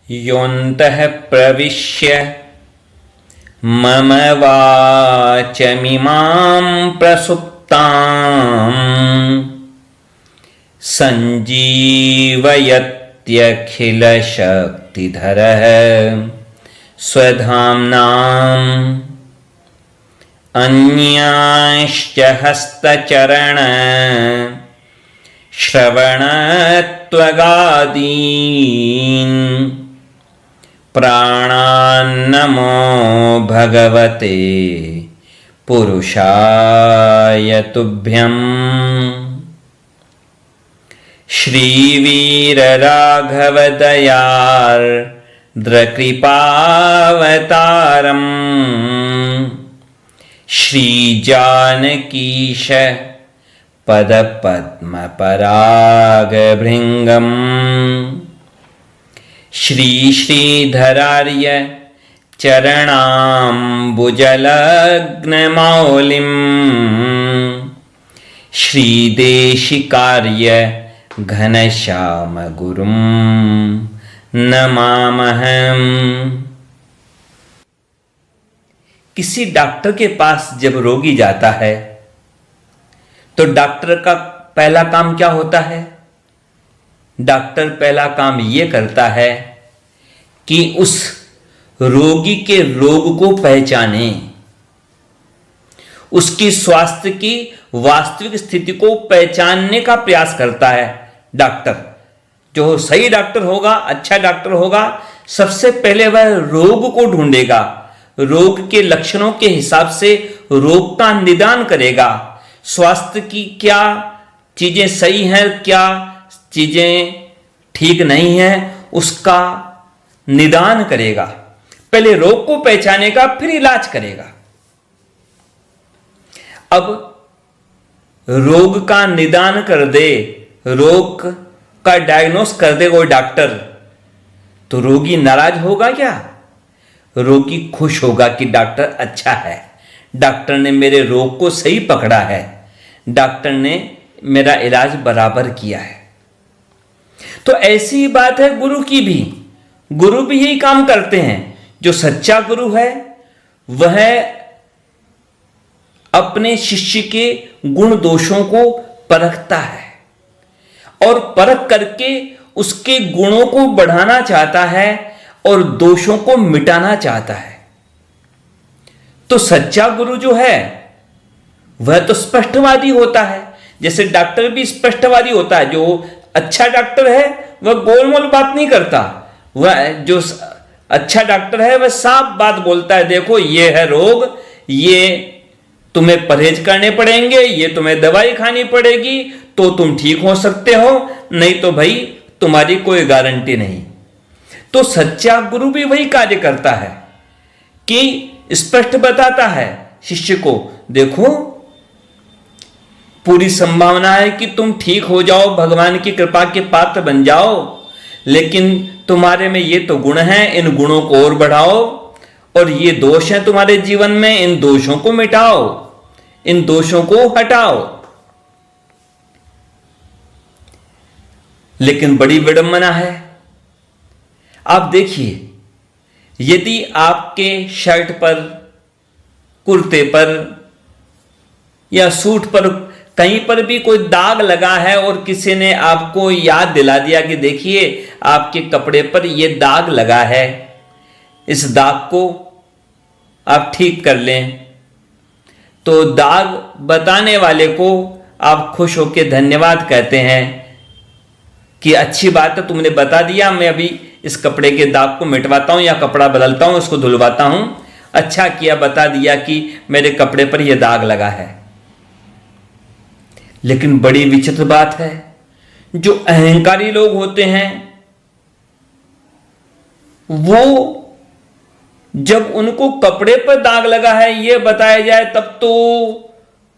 योऽन्तः प्रविश्य मम वाचमिमां प्रसुप्तां सञ्जीवयत्यखिलशक्तिधरः स्वधाम्नाम् अन्यांश्च हस्तचरण श्रवणत्वगादीन् प्राणान्नमो भगवते पुरुषाय तुभ्यम्। श्रीवीरराघवदयार्द्रकृपावतारम् श्रीजानकीश पदपद्मपरागभृङ्गम् श्रीश्रीधरार्य चरणाम्बुजलग्नमौलिम् श्रीदेशिकार्य घनश्यामगुरुं नमामहम्। किसी डॉक्टर के पास जब रोगी जाता है तो डॉक्टर का पहला काम क्या होता है? डॉक्टर पहला काम यह करता है कि उस रोगी के रोग को पहचाने, उसकी स्वास्थ्य की वास्तविक स्थिति को पहचानने का प्रयास करता है। डॉक्टर जो सही डॉक्टर होगा, अच्छा डॉक्टर होगा, सबसे पहले वह रोग को ढूंढेगा, रोग के लक्षणों के हिसाब से रोग का निदान करेगा। स्वास्थ्य की क्या चीजें सही हैं, क्या चीजें ठीक नहीं हैं, उसका निदान करेगा। पहले रोग को पहचानेगा, फिर इलाज करेगा। अब रोग का निदान कर दे, रोग का डायग्नोस कर दे कोई डॉक्टर, तो रोगी नाराज होगा क्या? रोगी खुश होगा कि डॉक्टर अच्छा है, डॉक्टर ने मेरे रोग को सही पकड़ा है, डॉक्टर ने मेरा इलाज बराबर किया है। तो ऐसी ही बात है गुरु की भी। गुरु भी यही काम करते हैं। जो सच्चा गुरु है वह अपने शिष्य के गुण दोषों को परखता है और परख करके उसके गुणों को बढ़ाना चाहता है और दोषों को मिटाना चाहता है। तो सच्चा गुरु जो है वह तो स्पष्टवादी होता है, जैसे डॉक्टर भी स्पष्टवादी होता है। जो अच्छा डॉक्टर है वह गोलमोल बात नहीं करता, वह जो अच्छा डॉक्टर है वह साफ बात बोलता है। देखो ये है रोग, ये तुम्हें परहेज करने पड़ेंगे, ये तुम्हें दवाई खानी पड़ेगी तो तुम ठीक हो सकते हो, नहीं तो भाई तुम्हारी कोई गारंटी नहीं। तो सच्चा गुरु भी वही कार्य करता है कि स्पष्ट बताता है शिष्य को, देखो पूरी संभावना है कि तुम ठीक हो जाओ, भगवान की कृपा के पात्र बन जाओ, लेकिन तुम्हारे में ये तो गुण हैं, इन गुणों को और बढ़ाओ, और ये दोष हैं तुम्हारे जीवन में, इन दोषों को मिटाओ, इन दोषों को हटाओ। लेकिन बड़ी विडंबना है। आप देखिए, यदि आपके शर्ट पर, कुर्ते पर या सूट पर कहीं पर भी कोई दाग लगा है और किसी ने आपको याद दिला दिया कि देखिए आपके कपड़े पर यह दाग लगा है, इस दाग को आप ठीक कर लें, तो दाग बताने वाले को आप खुश होकर धन्यवाद कहते हैं कि अच्छी बात है तुमने बता दिया, मैं अभी इस कपड़े के दाग को मिटवाता हूं या कपड़ा बदलता हूं, उसको धुलवाता हूं, अच्छा किया बता दिया कि मेरे कपड़े पर यह दाग लगा है। लेकिन बड़ी विचित्र बात है, जो अहंकारी लोग होते हैं वो जब उनको कपड़े पर दाग लगा है यह बताया जाए तब तो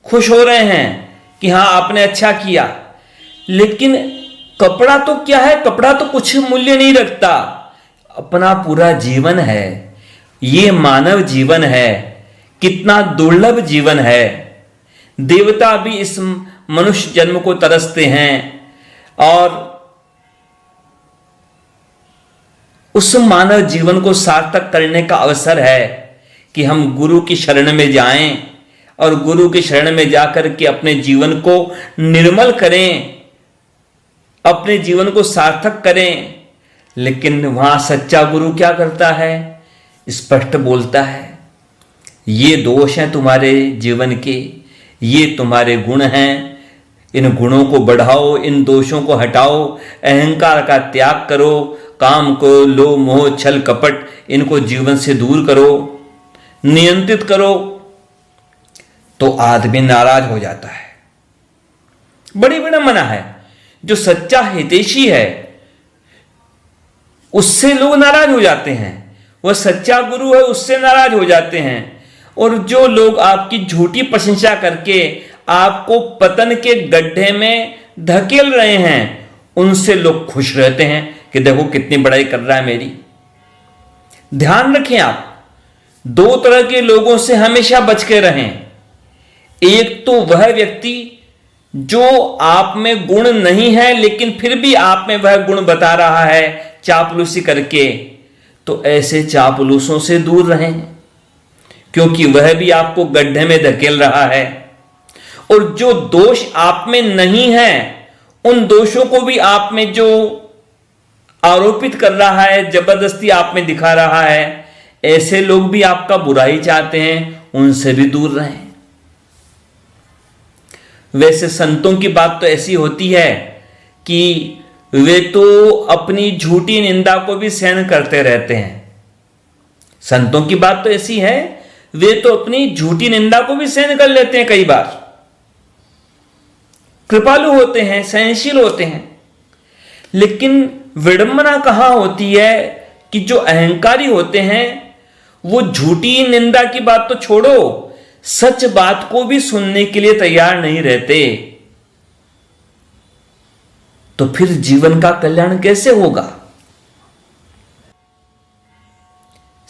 खुश हो रहे हैं कि हां आपने अच्छा किया। लेकिन कपड़ा तो क्या है, कपड़ा तो कुछ मूल्य नहीं रखता, अपना पूरा जीवन है, ये मानव जीवन है, कितना दुर्लभ जीवन है। देवता भी इस मनुष्य जन्म को तरसते हैं और उस मानव जीवन को सार्थक करने का अवसर है कि हम गुरु की शरण में जाएं और गुरु की शरण में जाकर के अपने जीवन को निर्मल करें, अपने जीवन को सार्थक करें। लेकिन वहां सच्चा गुरु क्या करता है? स्पष्ट बोलता है, ये दोष हैं तुम्हारे जीवन के, ये तुम्हारे गुण हैं, इन गुणों को बढ़ाओ, इन दोषों को हटाओ, अहंकार का त्याग करो, काम को, लोभ मोह छल कपट इनको जीवन से दूर करो, नियंत्रित करो। तो आदमी नाराज हो जाता है। बड़ी विडंबना है। जो सच्चा हितैषी है उससे लोग नाराज हो जाते हैं, वह सच्चा गुरु है उससे नाराज हो जाते हैं। और जो लोग आपकी झूठी प्रशंसा करके आपको पतन के गड्ढे में धकेल रहे हैं उनसे लोग खुश रहते हैं कि देखो कितनी बड़ाई कर रहा है मेरी। ध्यान रखें, आप दो तरह के लोगों से हमेशा बच के रहें। एक तो वह व्यक्ति जो आप में गुण नहीं है लेकिन फिर भी आप में वह गुण बता रहा है चापलूसी करके, तो ऐसे चापलूसों से दूर रहें क्योंकि वह भी आपको गड्ढे में धकेल रहा है। और जो दोष आप में नहीं है उन दोषों को भी आप में जो आरोपित कर रहा है, जबरदस्ती आप में दिखा रहा है, ऐसे लोग भी आपका बुरा ही चाहते हैं, उनसे भी दूर रहें। वैसे संतों की बात तो ऐसी होती है कि वे तो अपनी झूठी निंदा को भी सहन करते रहते हैं। संतों की बात तो ऐसी है, वे तो अपनी झूठी निंदा को भी सहन कर लेते हैं। कई बार कृपालु होते हैं, सहनशील होते हैं। लेकिन विडंबना कहां होती है कि जो अहंकारी होते हैं वो झूठी निंदा की बात तो छोड़ो, सच बात को भी सुनने के लिए तैयार नहीं रहते। तो फिर जीवन का कल्याण कैसे होगा?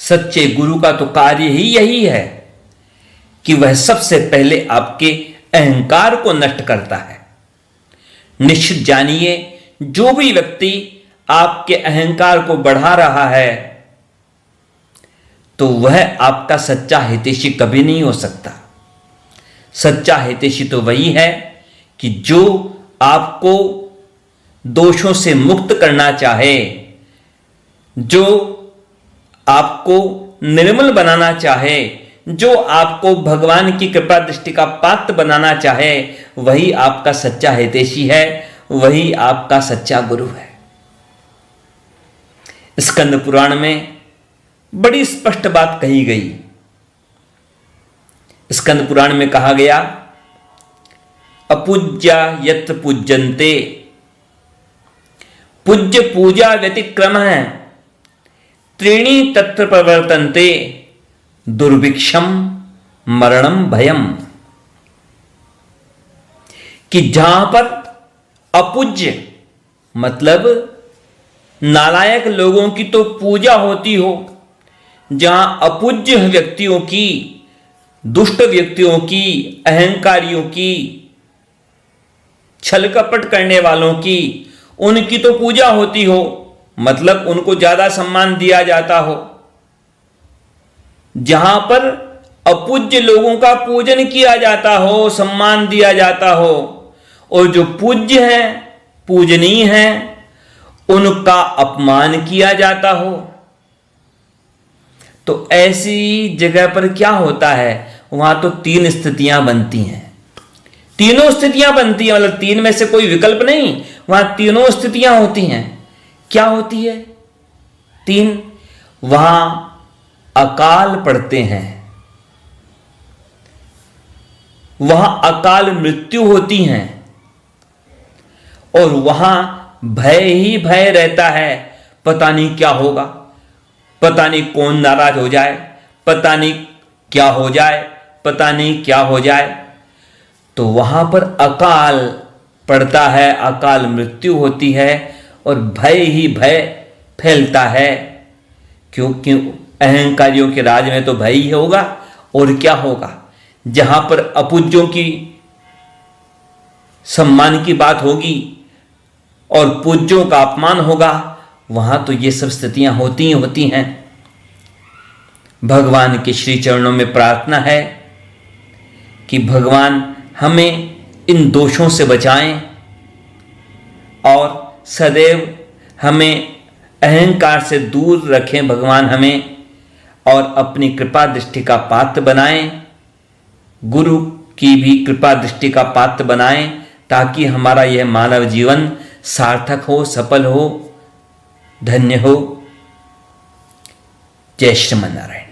सच्चे गुरु का तो कार्य ही यही है कि वह सबसे पहले आपके अहंकार को नष्ट करता है। निश्चित जानिए, जो भी व्यक्ति आपके अहंकार को बढ़ा रहा है तो वह आपका सच्चा हितैषी कभी नहीं हो सकता। सच्चा हितैषी तो वही है कि जो आपको दोषों से मुक्त करना चाहे, जो आपको निर्मल बनाना चाहे, जो आपको भगवान की कृपा दृष्टि का पात्र बनाना चाहे, वही आपका सच्चा हितैषी है, वही आपका सच्चा गुरु है। स्कंद पुराण में बड़ी स्पष्ट बात कही गई। स्कंद पुराण में कहा गया, अपूज्या यत्र पूज्यन्ते, पूज्य पूजा व्यतिक्रम है, त्रीणी तत्र प्रवर्तन्ते, दुर्भिक्षम मरणम भयम। कि जहां पर अपूज्य मतलब नालायक लोगों की तो पूजा होती हो, जहां अपूज्य व्यक्तियों की, दुष्ट व्यक्तियों की, अहंकारियों की, छल कपट करने वालों की, उनकी तो पूजा होती हो, मतलब उनको ज्यादा सम्मान दिया जाता हो। जहां पर अपूज्य लोगों का पूजन किया जाता हो, सम्मान दिया जाता हो, और जो पूज्य हैं, पूजनीय हैं, उनका अपमान किया जाता हो, तो ऐसी जगह पर क्या होता है? वहां तो तीन स्थितियां बनती हैं। तीनों स्थितियां बनती हैं, मतलब तीन में से कोई विकल्प नहीं, वहां तीनों स्थितियां होती हैं। क्या होती है? तीन, वहां अकाल पड़ते हैं, वहां अकाल मृत्यु होती हैं, और वहां भय ही भय रहता है। पता नहीं क्या होगा, पता नहीं कौन नाराज हो जाए, पता नहीं क्या हो जाए, पता नहीं क्या हो जाए। तो वहां पर अकाल पड़ता है, अकाल मृत्यु होती है, और भय ही भय फैलता है। क्योंकि अहंकारियों के राज में तो भय ही होगा, और क्या होगा? जहां पर अपूज्यों की सम्मान की बात होगी और पूज्यों का अपमान होगा, वहां तो ये सब स्थितियां होती ही होती हैं। भगवान के श्री चरणों में प्रार्थना है कि भगवान हमें इन दोषों से बचाएं और सदैव हमें अहंकार से दूर रखें भगवान हमें, और अपनी कृपा दृष्टि का पात्र बनाएं, गुरु की भी कृपा दृष्टि का पात्र बनाएं, ताकि हमारा यह मानव जीवन सार्थक हो, सफल हो, धन्य हो। जय श्रीमन नारायण।